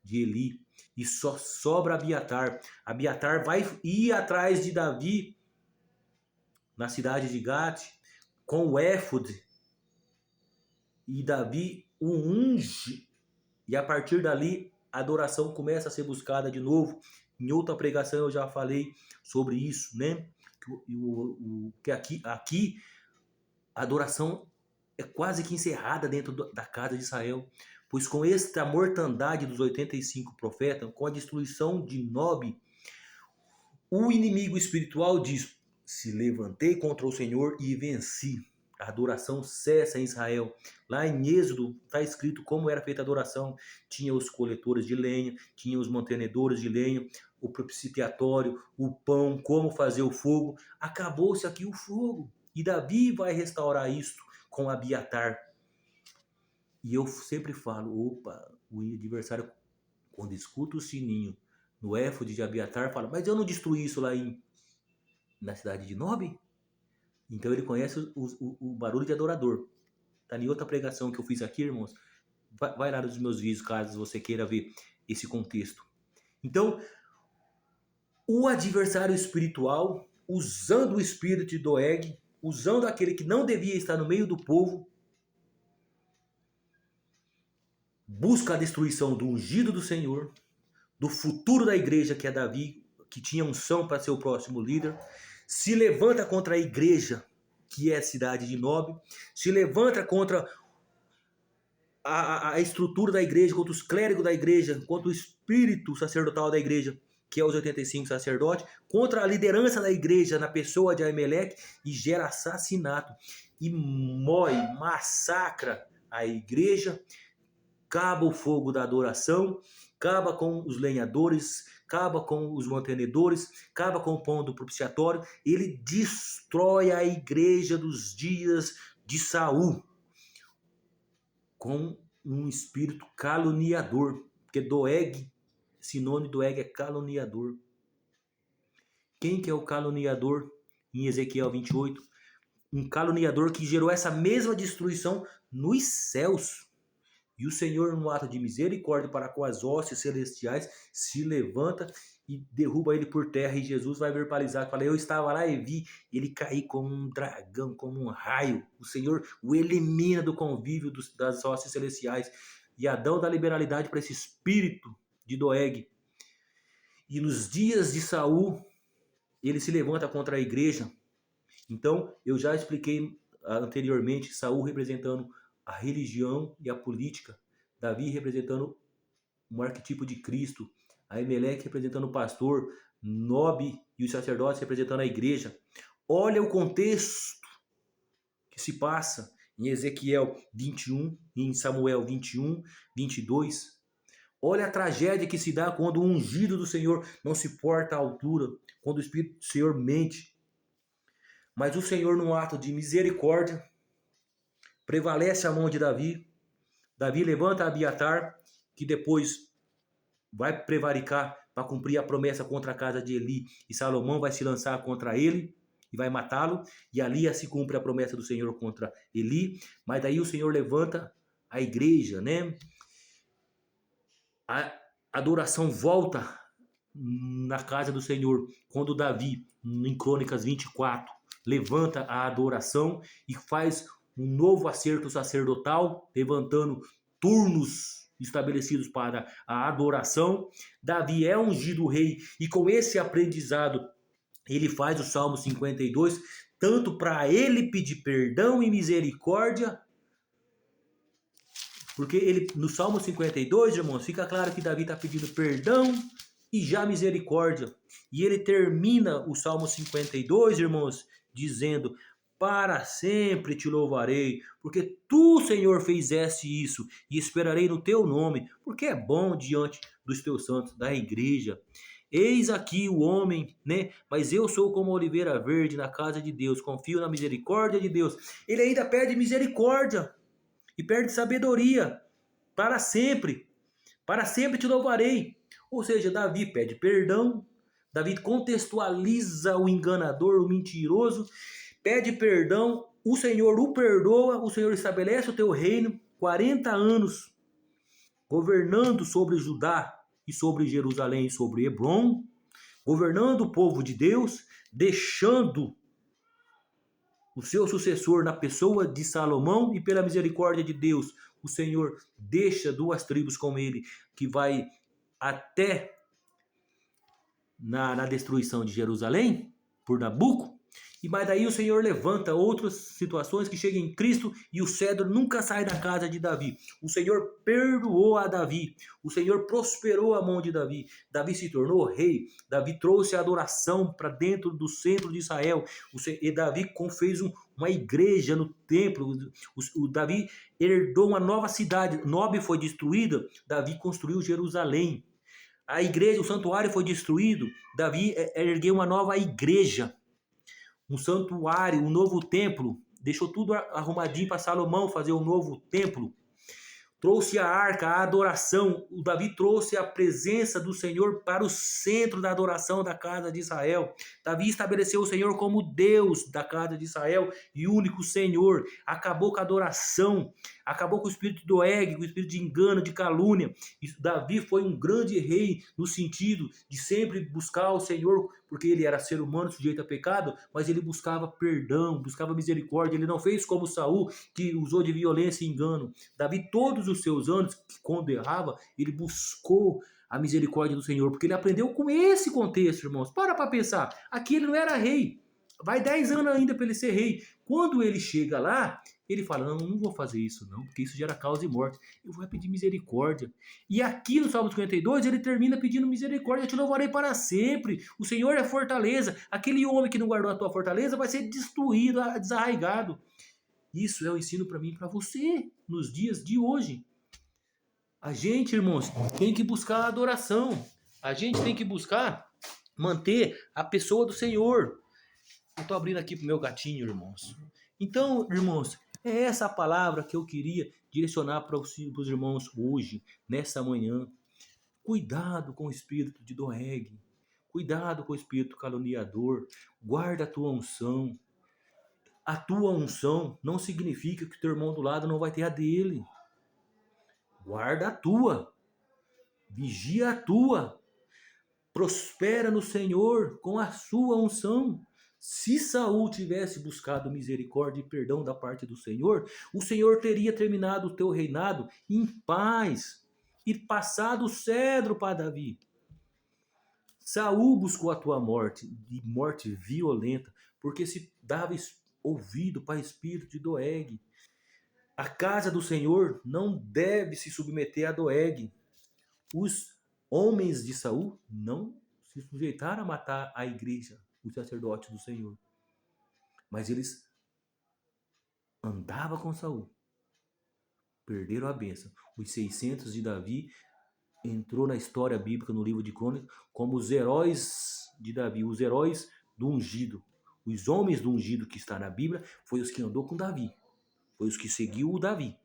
de Eli, e só sobra Abiatar. Abiatar vai ir atrás de Davi na cidade de Gate com o éfode, e Davi o unge, e a partir dali a adoração começa a ser buscada de novo. Em outra pregação eu já falei sobre isso, né? Que aqui a adoração é quase que encerrada dentro da casa de Israel, pois com esta mortandade dos 85 profetas, com a destruição de Nob, o inimigo espiritual diz: se levantei contra o Senhor e venci. A adoração cessa em Israel. Lá em Êxodo está escrito como era feita a adoração. Tinha os coletores de lenha, tinha os mantenedores de lenha, o propiciatório, o pão, como fazer o fogo. Acabou-se aqui o fogo. E Davi vai restaurar isso com Abiatar. E eu sempre falo, opa, o adversário, quando escuta o sininho no éfode de Abiatar, fala: mas eu não destruí isso lá na cidade de Nob? Então ele conhece o barulho de adorador. Tá em outra pregação que eu fiz aqui, irmãos. Vai lá nos meus vídeos, caso você queira ver esse contexto. Então, o adversário espiritual, usando o espírito de Doeg, usando aquele que não devia estar no meio do povo, busca a destruição do ungido do Senhor, do futuro da igreja, que é Davi, que tinha unção para ser o próximo líder, se levanta contra a igreja, que é a cidade de Nob, se levanta contra a estrutura da igreja, contra os clérigos da igreja, contra o espírito sacerdotal da igreja, que é os 85 sacerdotes, contra a liderança da igreja na pessoa de Aimeleque, e gera assassinato, e massacra a igreja, acaba o fogo da adoração, acaba com os lenhadores, acaba com os mantenedores, acaba com o pão do propiciatório. Ele destrói a igreja dos dias de Saul com um espírito caluniador, porque Doeg Sinônimo Doeg é caluniador. Quem que é o caluniador em Ezequiel 28? Um caluniador que gerou essa mesma destruição nos céus. E o Senhor, no ato de misericórdia para com as hostes celestiais, se levanta e derruba ele por terra. E Jesus vai verbalizar, fala: eu estava lá e vi ele cair como um dragão, como um raio. O Senhor o elimina do convívio das hostes celestiais. E Adão dá liberalidade para esse espírito de Doeg. E nos dias de Saul, ele se levanta contra a igreja. Então, eu já expliquei anteriormente, Saul representando a religião e a política, Davi representando um arquetipo de Cristo, Aimeleque representando o pastor, Nob e os sacerdotes representando a igreja. Olha o contexto que se passa em Ezequiel 21, em Samuel 21, 22. Olha a tragédia que se dá quando o ungido do Senhor não se porta à altura, quando o Espírito do Senhor mente. Mas o Senhor, num ato de misericórdia, prevalece a mão de Davi. Davi levanta Abiatar, que depois vai prevaricar para cumprir a promessa contra a casa de Eli. E Salomão vai se lançar contra ele e vai matá-lo. E ali se cumpre a promessa do Senhor contra Eli. Mas daí o Senhor levanta a igreja, né? A adoração volta na casa do Senhor. Quando Davi, em Crônicas 24, levanta a adoração e faz um novo acerto sacerdotal, levantando turnos estabelecidos para a adoração. Davi é ungido rei e com esse aprendizado ele faz o Salmo 52, tanto para ele pedir perdão e misericórdia, porque ele, no Salmo 52, irmãos, fica claro que Davi está pedindo perdão e já misericórdia. E ele termina o Salmo 52, irmãos, dizendo: para sempre te louvarei, porque tu, Senhor, fizeste isso, e esperarei no teu nome, porque é bom diante dos teus santos, da igreja. Eis aqui o homem, né? Mas eu sou como a oliveira verde na casa de Deus, confio na misericórdia de Deus. Ele ainda pede misericórdia e pede sabedoria. Para sempre te louvarei. Ou seja, Davi pede perdão, Davi contextualiza o enganador, o mentiroso, pede perdão, o Senhor o perdoa, o Senhor estabelece o teu reino, 40 anos governando sobre Judá e sobre Jerusalém e sobre Hebrom, governando o povo de Deus, deixando o seu sucessor na pessoa de Salomão, e pela misericórdia de Deus, o Senhor deixa 2 tribos com ele, que vai até na destruição de Jerusalém, por Nabuco. E mas daí o Senhor levanta outras situações que chegam em Cristo e o cedro nunca sai da casa de Davi. O Senhor perdoou a Davi. O Senhor prosperou a mão de Davi. Davi se tornou rei. Davi trouxe a adoração para dentro do centro de Israel. E Davi fez uma igreja no templo. O Davi herdou uma nova cidade. Nob foi destruída. Davi construiu Jerusalém. A igreja, o santuário foi destruído. Davi ergueu uma nova igreja. Um santuário, um novo templo, deixou tudo arrumadinho para Salomão fazer um novo templo. Trouxe a arca, a adoração. O Davi trouxe a presença do Senhor para o centro da adoração da casa de Israel. Davi estabeleceu o Senhor como Deus da casa de Israel e único Senhor. Acabou com a adoração, acabou com o espírito de Doeg, com o espírito de engano, de calúnia. Davi foi um grande rei no sentido de sempre buscar o Senhor, porque ele era ser humano sujeito a pecado, mas ele buscava perdão, buscava misericórdia. Ele não fez como Saul, que usou de violência e engano. Davi, todos os seus anos, quando errava, ele buscou a misericórdia do Senhor, porque ele aprendeu com esse contexto, irmãos. Para pensar, aqui ele não era rei, vai 10 anos ainda para ele ser rei. Quando ele chega lá, ele fala: não vou fazer isso não, porque isso gera causa e morte, eu vou pedir misericórdia. E aqui no Salmo 52 ele termina pedindo misericórdia: eu te louvarei para sempre, o Senhor é fortaleza, aquele homem que não guardou a tua fortaleza vai ser destruído, desarraigado. Isso é o ensino para mim e para você, nos dias de hoje. A gente, irmãos, tem que buscar a adoração. A gente tem que buscar manter a pessoa do Senhor. Eu estou abrindo aqui para o meu gatinho, irmãos. Então, irmãos, é essa a palavra que eu queria direcionar para os irmãos hoje, nessa manhã. Cuidado com o espírito de Doeg. Cuidado com o espírito caluniador. Guarda a tua unção. A tua unção não significa que o teu irmão do lado não vai ter a dele. Guarda a tua. Vigia a tua. Prospera no Senhor com a sua unção. Se Saul tivesse buscado misericórdia e perdão da parte do Senhor, o Senhor teria terminado o teu reinado em paz e passado o cedro para Davi. Saul buscou a tua morte, de morte violenta, porque se dava ouvido para o espírito de Doeg. A casa do Senhor não deve se submeter a Doeg. Os homens de Saul não se sujeitaram a matar a igreja, os sacerdotes do Senhor. Mas eles andavam com Saul. Perderam a bênção. Os 600 de Davi entrou na história bíblica, no livro de Crônicas, como os heróis de Davi, os heróis do ungido. Os homens do ungido que está na Bíblia foi os que andou com Davi. Foi os que seguiu o Davi.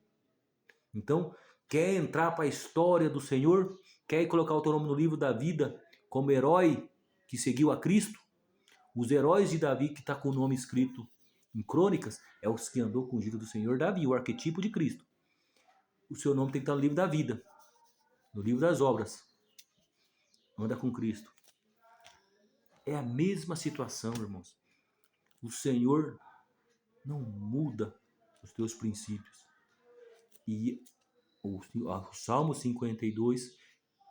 Então, quer entrar para a história do Senhor? Quer colocar o teu nome no livro da vida como herói que seguiu a Cristo? Os heróis de Davi que está com o nome escrito em Crônicas é os que andou com o ungido do Senhor, Davi, o arquetipo de Cristo. O seu nome tem que estar no livro da vida, no livro das obras. Anda com Cristo. É a mesma situação, irmãos. O Senhor não muda os teus princípios. E o Salmo 52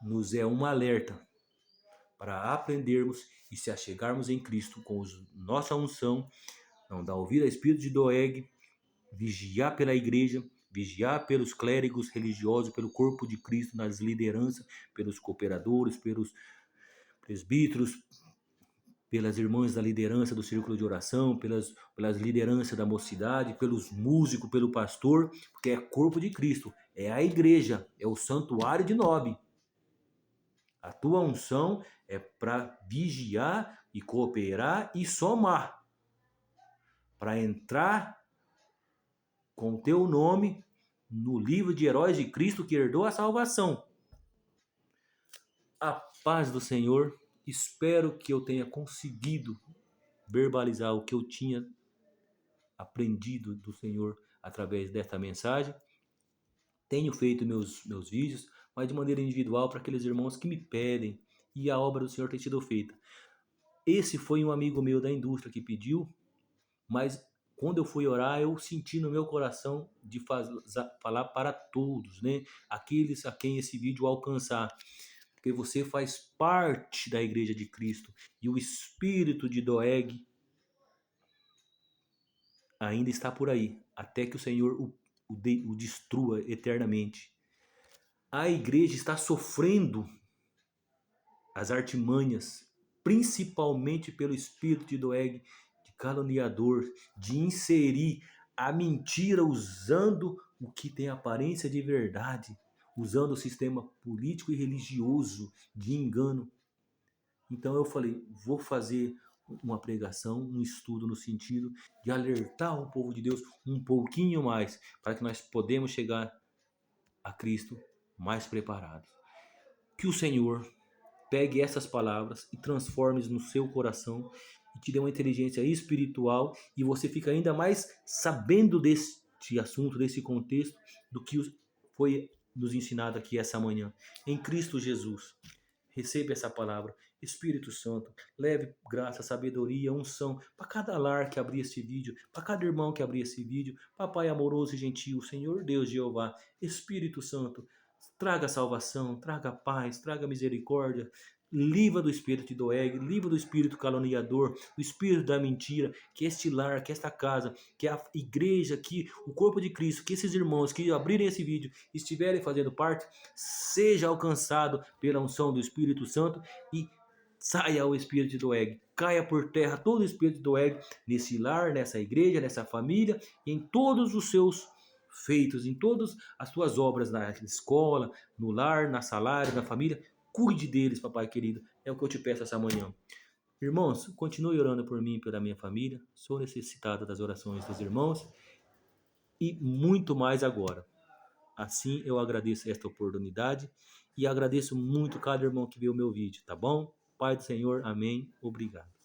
nos é um alerta para aprendermos e se achegarmos em Cristo com nossa unção, não dar ouvido ao espírito de Doeg, vigiar pela igreja, vigiar pelos clérigos religiosos, pelo corpo de Cristo nas lideranças, pelos cooperadores, pelos presbíteros, pelas irmãs da liderança do círculo de oração, pelas lideranças da mocidade, pelos músicos, pelo pastor, porque é corpo de Cristo, é a igreja, é o santuário de Nob. A tua unção é para vigiar e cooperar e somar, para entrar com o teu nome no livro de heróis de Cristo que herdou a salvação. A paz do Senhor. Espero que eu tenha conseguido verbalizar o que eu tinha aprendido do Senhor através desta mensagem. Tenho feito meus vídeos, mas de maneira individual para aqueles irmãos que me pedem, e a obra do Senhor tem sido feita. Esse foi um amigo meu da indústria que pediu, mas quando eu fui orar, eu senti no meu coração de falar para todos, né? Aqueles a quem esse vídeo alcançar. Porque você faz parte da igreja de Cristo. E o espírito de Doeg ainda está por aí, até que o Senhor o destrua eternamente. A igreja está sofrendo as artimanhas, principalmente pelo espírito de Doeg, de caluniador, de inserir a mentira usando o que tem aparência de verdade, usando o sistema político e religioso de engano. Então eu falei, vou fazer uma pregação, um estudo no sentido de alertar o povo de Deus um pouquinho mais, para que nós podemos chegar a Cristo mais preparados. Que o Senhor pegue essas palavras e transforme no seu coração e te dê uma inteligência espiritual, e você fica ainda mais sabendo deste assunto, desse contexto, do que foi nos ensinado aqui essa manhã. Em Cristo Jesus, receba essa palavra. Espírito Santo, leve graça, sabedoria, unção para cada lar que abrir esse vídeo, para cada irmão que abrir esse vídeo. Papai amoroso e gentil, Senhor Deus Jeová, Espírito Santo, traga salvação, traga paz, traga misericórdia. Livra do espírito de Doeg, livra do espírito caluniador, do espírito da mentira, que este lar, que esta casa, que a igreja, que o corpo de Cristo, que esses irmãos que abrirem esse vídeo estiverem fazendo parte, seja alcançado pela unção do Espírito Santo e saia o espírito de Doeg, caia por terra todo o espírito de Doeg nesse lar, nessa igreja, nessa família, em todos os seus feitos, em todas as suas obras, na escola, no lar, na salário, na família. Cuide deles, papai querido. É o que eu te peço essa manhã. Irmãos, continue orando por mim e pela minha família. Sou necessitado das orações dos irmãos e muito mais agora. Assim eu agradeço esta oportunidade e agradeço muito cada irmão que viu o meu vídeo, tá bom? Pai do Senhor, amém, obrigado.